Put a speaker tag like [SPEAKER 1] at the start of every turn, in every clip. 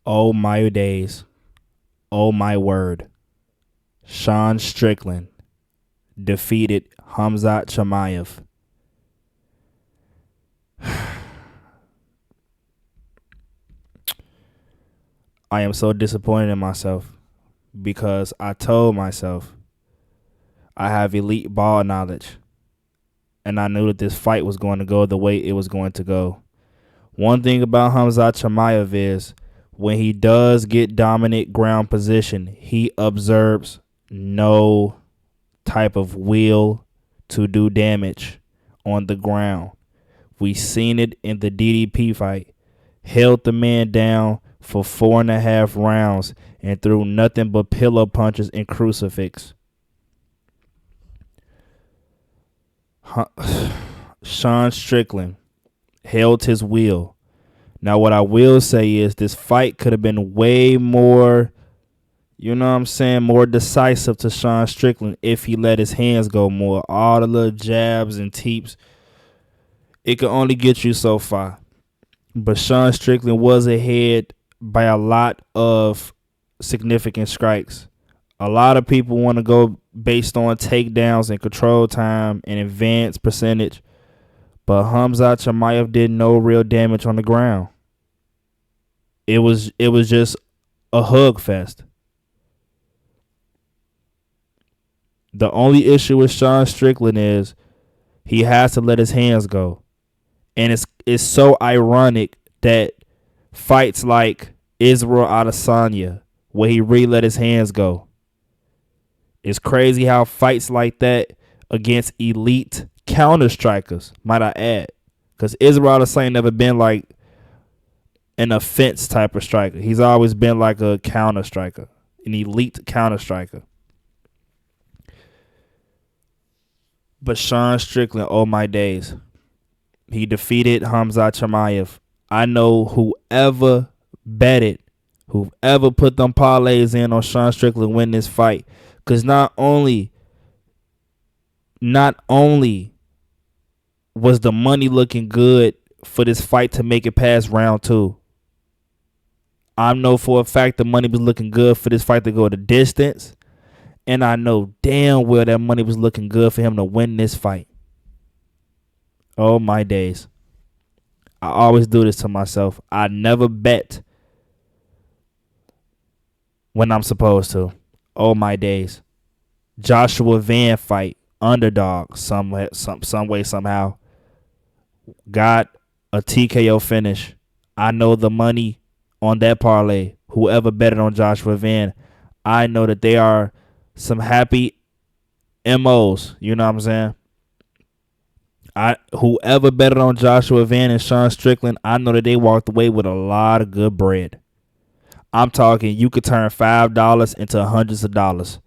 [SPEAKER 1] Oh my days. Oh my word. Sean Strickland defeated Khamzat Chimaev. I am so disappointed in myself because I told myself I have elite ball knowledge and I knew that this fight was going to go the way it was going to go. One thing about Khamzat Chimaev is when he does get dominant ground position, he observes no type of will to do damage on the ground. We seen it in the DDP fight. Held the man down for 4.5 rounds and threw nothing but pillow punches and crucifix. Sean Strickland held his will. Now, what I will say is this fight could have been way more, more decisive to Sean Strickland if he let his hands go more. All the little jabs and teeps, it could only get you so far. But Sean Strickland was ahead by a lot of significant strikes. A lot of people want to go based on takedowns and control time and advance percentage. But Khamzat Chimaev did no real damage on the ground. It was just a hug fest. The only issue with Sean Strickland is he has to let his hands go. And it's so ironic that fights like Israel Adesanya, where he really let his hands go. It's crazy how fights like that against elite counter strikers, might I add, because Israel Adesanya never been like an offense type of striker. He's always been like a counter striker, an elite counter striker. But Sean Strickland, oh my days, he defeated Khamzat Chimaev. I know whoever betted, whoever put them parlays in on Sean Strickland win this fight, because not only was the money looking good for this fight to make it past round 2. I know for a fact the money was looking good for this fight to go the distance. And I know damn well that money was looking good for him to win this fight. Oh my days. I always do this to myself. I never bet when I'm supposed to. Oh my days. Joshua Van fight. Underdog some way, somehow. Got a TKO finish. I know the money on that parlay. Whoever betted on Joshua Van, I know that they are some happy MOs. You know what I'm saying? Whoever betted on Joshua Van and Sean Strickland, I know that they walked away with a lot of good bread. I'm talking you could turn $5 into hundreds of dollars.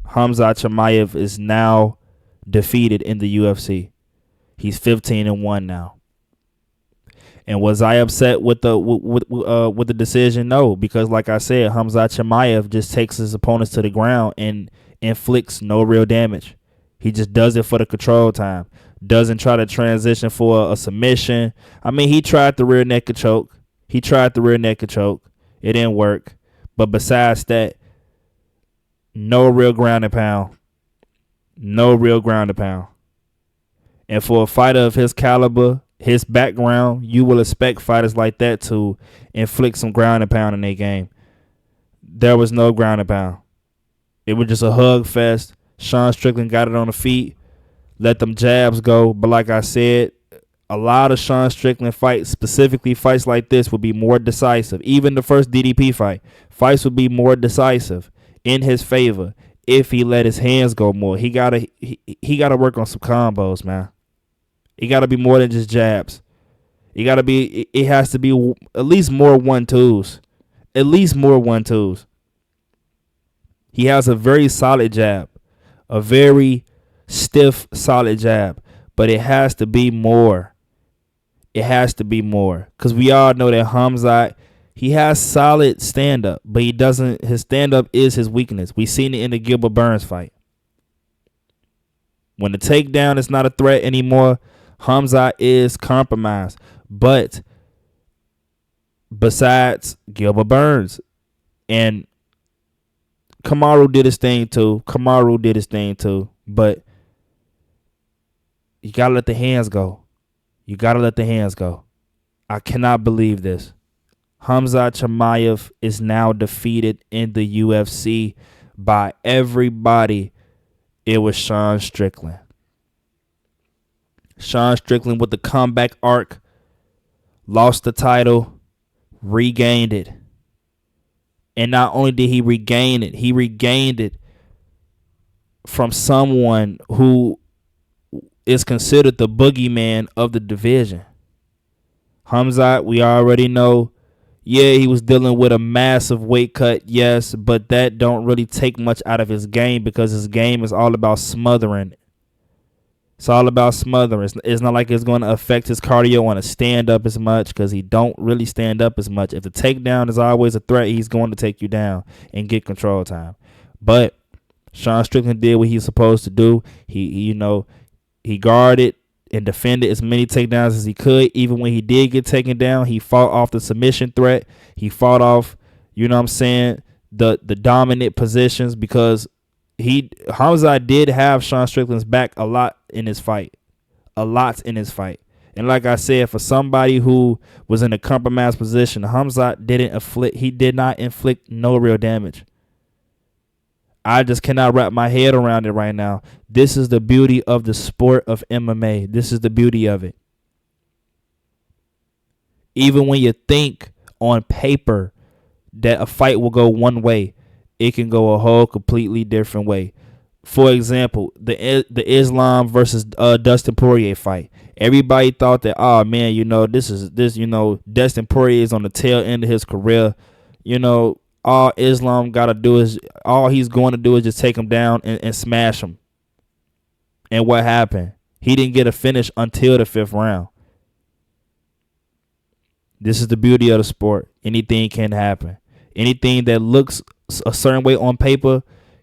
[SPEAKER 1] Khamzat Chimaev is now defeated in the UFC. He's 15-1 now. And was I upset with the decision? No, because like I said, Khamzat Chimaev just takes his opponents to the ground and inflicts no real damage. He just does it for the control time. Doesn't try to transition for a submission. I mean, he tried the rear naked choke. It didn't work. But besides that, no real ground and pound. And for a fighter of his caliber, his background, you will expect fighters like that to inflict some ground and pound in their game. There was no ground and pound. It was just a hug fest. Sean Strickland got it on the feet, let them jabs go. But like I said, a lot of Sean Strickland fights, specifically fights like this, would be more decisive. Even the first DDP fights would be more decisive in his favor if he let his hands go more. He gotta work on some combos, man. It gotta be more than just jabs. It has to be at least more 1-2s. He has a very solid jab, a very stiff, solid jab, but it has to be more. Because we all know that Khamzat, he has solid stand-up, but his stand-up is his weakness. We seen it in the Gilbert Burns fight. When the takedown is not a threat anymore, Khamzat is compromised. But besides Gilbert Burns. And Kamaru did his thing too. But you gotta let the hands go. I cannot believe this. Khamzat Chimaev is now defeated in the UFC by everybody. It was Sean Strickland. Sean Strickland with the comeback arc, lost the title, regained it. And not only did he regain it from someone who is considered the boogeyman of the division. Khamzat, we already know, yeah, he was dealing with a massive weight cut, yes, but that don't really take much out of his game because his game is all about smothering. It's all about smothering. It's not like it's going to affect his cardio on a stand-up as much because he don't really stand up as much. If the takedown is always a threat, he's going to take you down and get control time. But Sean Strickland did what he's supposed to do. He guarded and defended as many takedowns as he could. Even when he did get taken down, he fought off the submission threat. He fought off, the dominant positions because Khamzat did have Sean Strickland's back a lot in his fight. And like I said, for somebody who was in a compromised position, Khamzat did not inflict no real damage. I just cannot wrap my head around it right now. This is the beauty of the sport of MMA. This is the beauty of it. Even when you think on paper that a fight will go one way, it can go a whole completely different way. For example, the Islam versus Dustin Poirier fight. Everybody thought that, oh man, Dustin Poirier is on the tail end of his career. All Islam gotta do is all he's going to do is just take him down and smash him. And what happened? He didn't get a finish until the 5th round. This is the beauty of the sport. Anything can happen. Anything that looks a certain way on paper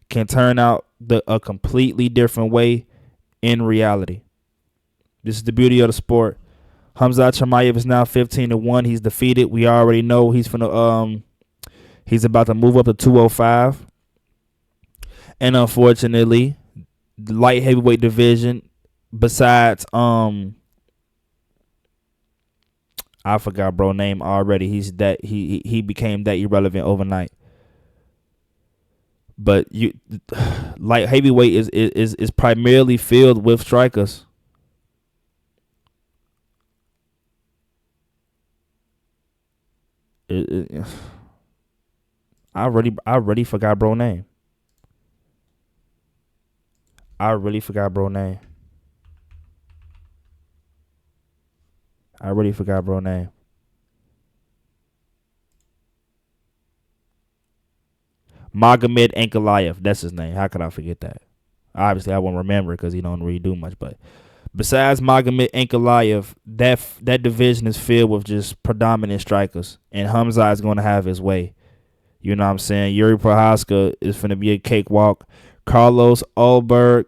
[SPEAKER 1] can turn out a completely different way in reality. This is the beauty of the sport. Khamzat Chimaev is now 15-1. He's defeated. We already know he's about to move up to 205. And unfortunately, the light heavyweight division, besides I forgot bro name already. He became that irrelevant overnight. But light heavyweight is primarily filled with strikers. I already forgot bro name. Magomed Ankalaev, that's his name. How could I forget that? Obviously, I won't remember because he don't really do much. But besides Magomed Ankalaev, that division is filled with just predominant strikers, and Khamzat is going to have his way. You know what I'm saying? Yuri Prochazka is going to be a cakewalk. Carlos Ulberg,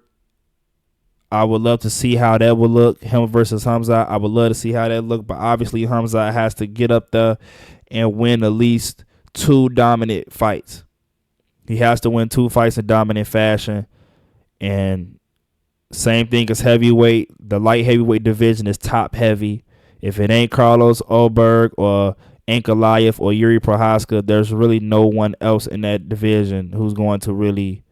[SPEAKER 1] I would love to see how that would look. Him versus Khamzat, I would love to see how that look. But obviously, Khamzat has to get up there and win at least 2 dominant fights. He has to win 2 fights in dominant fashion. And same thing as heavyweight. The light heavyweight division is top heavy. If it ain't Carlos Ulberg or Ankalaev or Yuri Prochazka, there's really no one else in that division who's going to really,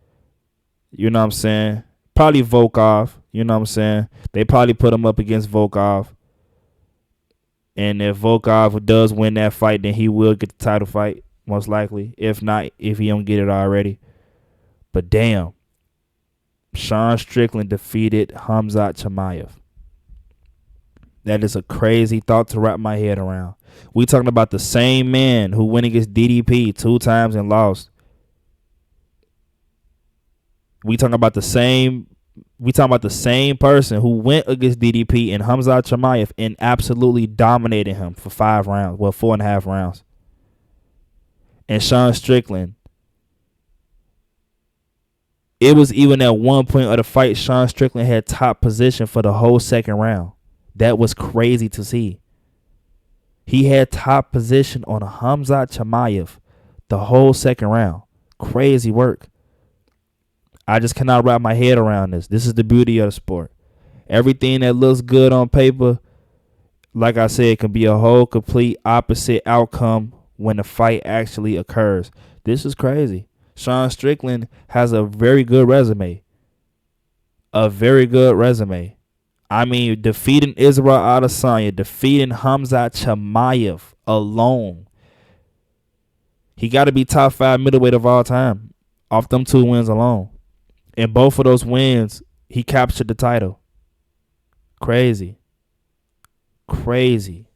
[SPEAKER 1] you know what I'm saying? Probably Volkov, you know what I'm saying? They probably put him up against Volkov. And if Volkov does win that fight, then he will get the title fight, most likely. If not, if he don't get it already. But damn, Sean Strickland defeated Khamzat Chimaev. That is a crazy thought to wrap my head around. We talking about the same man who went against DDP 2 times and lost. We talking about the same person who went against DDP and Khamzat Chimaev and absolutely dominated him for 5 rounds. Well, 4.5 rounds. And Sean Strickland, it was even at one point of the fight, Sean Strickland had top position for the whole 2nd round. That was crazy to see. He had top position on Khamzat Chimaev the whole second round. Crazy work. I just cannot wrap my head around this. This is the beauty of the sport. Everything that looks good on paper, like I said, can be a whole complete opposite outcome when the fight actually occurs. This is crazy. Sean Strickland has a very good resume. A very good resume. I mean, defeating Israel Adesanya, defeating Khamzat Chimaev alone. He got to be top 5 middleweight of all time off them 2 wins alone. And both of those wins, he captured the title. Crazy. Crazy.